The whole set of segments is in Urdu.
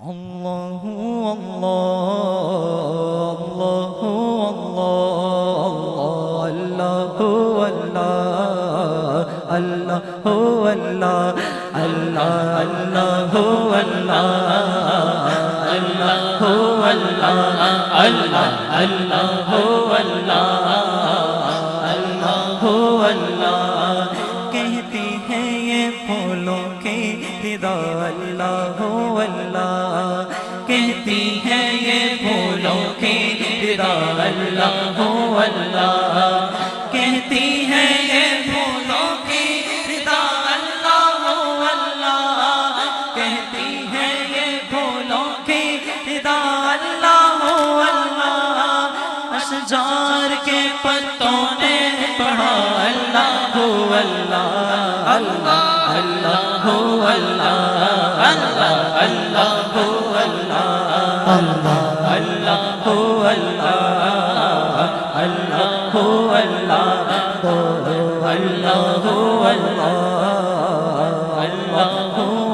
اللہ اللہ اللہ اللہ اللہ اللہ اللہ اللہ اللہ اللہ کہتی ہے یہ پھولوں کی فدا اللہ اللہ کہتی ہے یہ پھولوں کی فدا اللہ اللہ کہتی ہے یہ پھولوں کی فدا اللہ اللہ کہتی ہے یہ پھولوں کی فدا اللہ اللہ اشجار کے پتوں نے پڑھا اللہ اللہ اللہ اللہ اللہ اللہ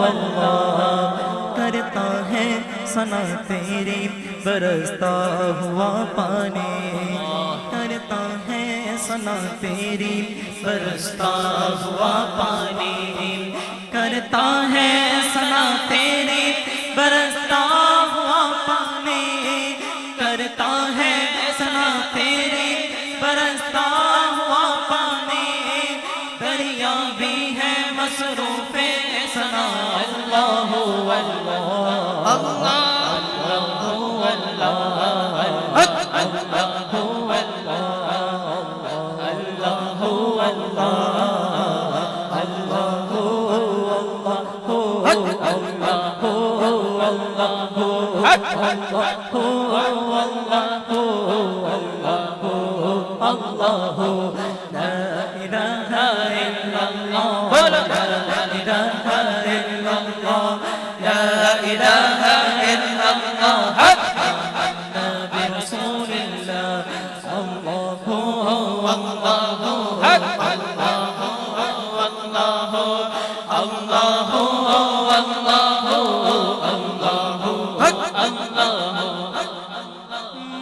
اللہ کرتا ہے ثنا تیری برستا ہوا پانی کرتا ہے ثنا تیری برستا ہوا پانی کرتا ہے ثنا تیری برستا ہوا پانی کرتا ہے ثنا تیری برستا ہوا پانی دریا بھی ہے مصروف ثنا اللہ اللہ اللہ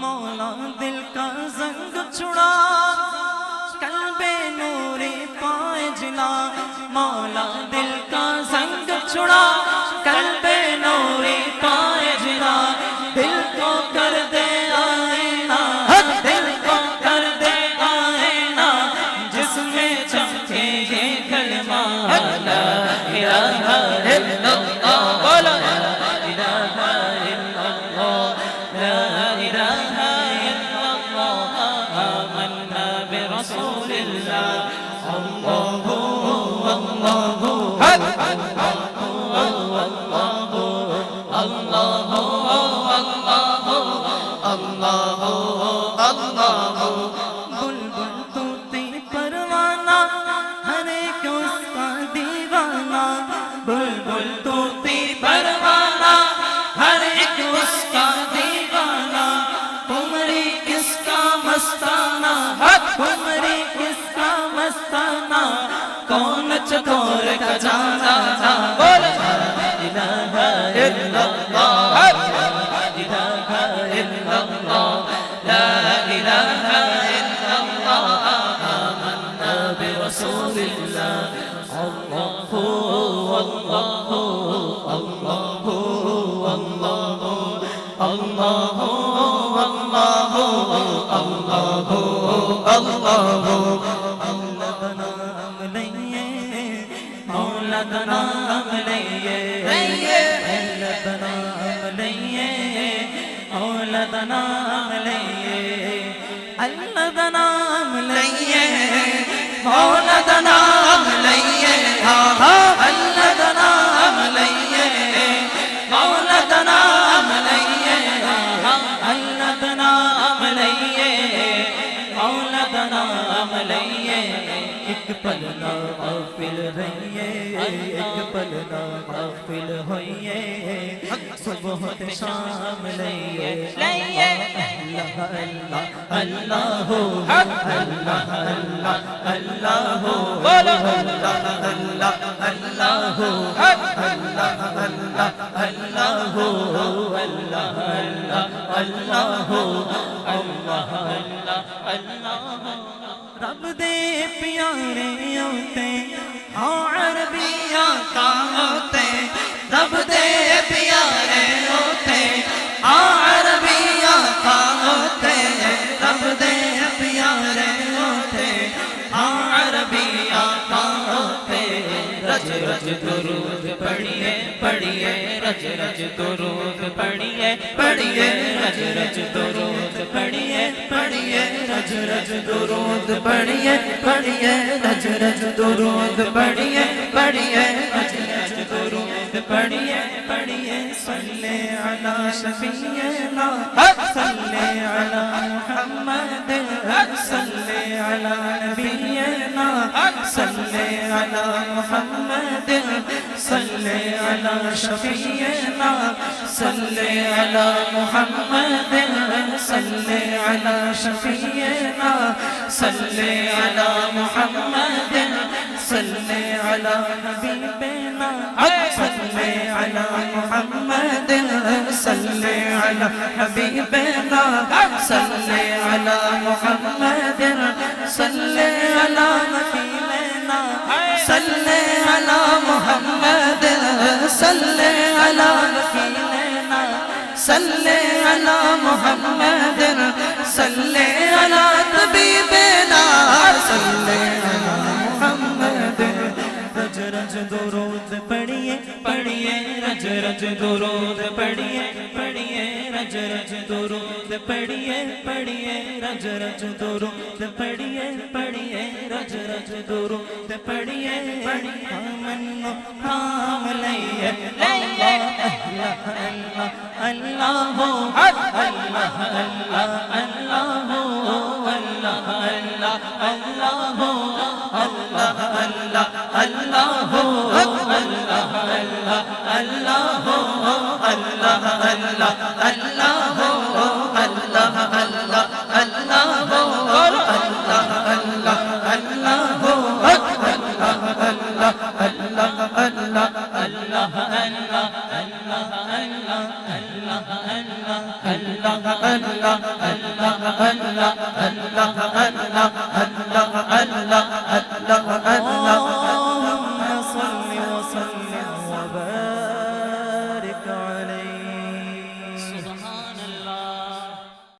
مولا دل کا زنگ چھڑا قلب نوری پائے جلا مولا دل کا زنگ چھڑا قلب نوری پائے جلا دل کو کر دے آئینہ دل کو کر دے آئینہ جس میں چمکے یہ کلمہ لا الہ الا اللہ بولا لا الہ الا اللہ لا الہ الا اللہ آمنا برسول اللہ اللہ اللہ بلبل طوطی پروانہ ہر ایک اس کا دیوانہ بلبل طوطی پروانہ ہر ایک اس کا دیوانہ تمہاری کس کا مستانہ تمہاری کس کا مستانہ کون چکور کا جانا بول لا الہ الا اللہ لا الہ الا اللہ لا الہ الا اللہ آمنا برسول اللہ اللہ اللہ اللہ اللہ اللہ مولا کا نام لئیے مولا کا نام لئیے مولا کا نام لئیے اللہ کا نام لئیے مولا کا نام لئیے اللہ کا نام لئیے مولا کا نام لئیے اللہ کا نام لئیے مولا کا نام لئیے ایک پل نہ غافل رہیے ایک پل نہ غافل ہوئیے صبح تے شام لئیے اللہ اللہ اللہ اللہ اللہ اللہ بولو اللہ اللہ اللہ اللہ اللہ اللہ اللہ اللہ اللہ رب دے پیارے ہوتے ہاں عربیاں کا ہوتے رب دے پیارے ہوتے ہاں عربیاں کا ہوتے رب دے پیارے ہوتے ہاں عربیاں کا ہوتے رج رج درود پڑھیے پڑھیے رج رج درود پڑھیے پڑھیے رج رج درود پڑھیے پڑھیے رج رج درود پڑھیے پڑھیے رج رج درود پڑھیے پڑھیے رج رج درود پڑھیے پڑھیے صلی علی شفیعنا صلی علی محمد صلی علی نبینا صلی علی محمد صلی علی شفیعنا صلی علی محمد صلی علی شفیعنا صلی علی محمد صلی علی حبیبنا صلی علی محمد صلی علی حبیبنا صلی علی محمد صلی علی نبینا صلی علی محمد صلی علی نبینا صلی علی محمد صلی علی طبیبنا صلی علی محمد رج رج درود پڑھیے پڑھیے رج رج درود پڑھیے پڑھیے رج رج درود پڑھیے پڑھیے رج رج درود پڑھیے پڑھیے رج رج درود پڑھیے پڑھیے منو نام لئیے اللہ اللہ اللہ ہو اللہ اللہ اللہ ہو اللہ اللہ اللہ ہو اللہ اللہ اللہ ہو اللہ اللہ اللہ ہو اللہ اللہ اللہ ہو اللہ اللہ اللہ ہو اللہ اللہ اللہ ہو اللہ اللہ اللہ اللہ اللہ اللہ اللہ اللہ اللہ اللہ اللہ اللہ اللہ اللہ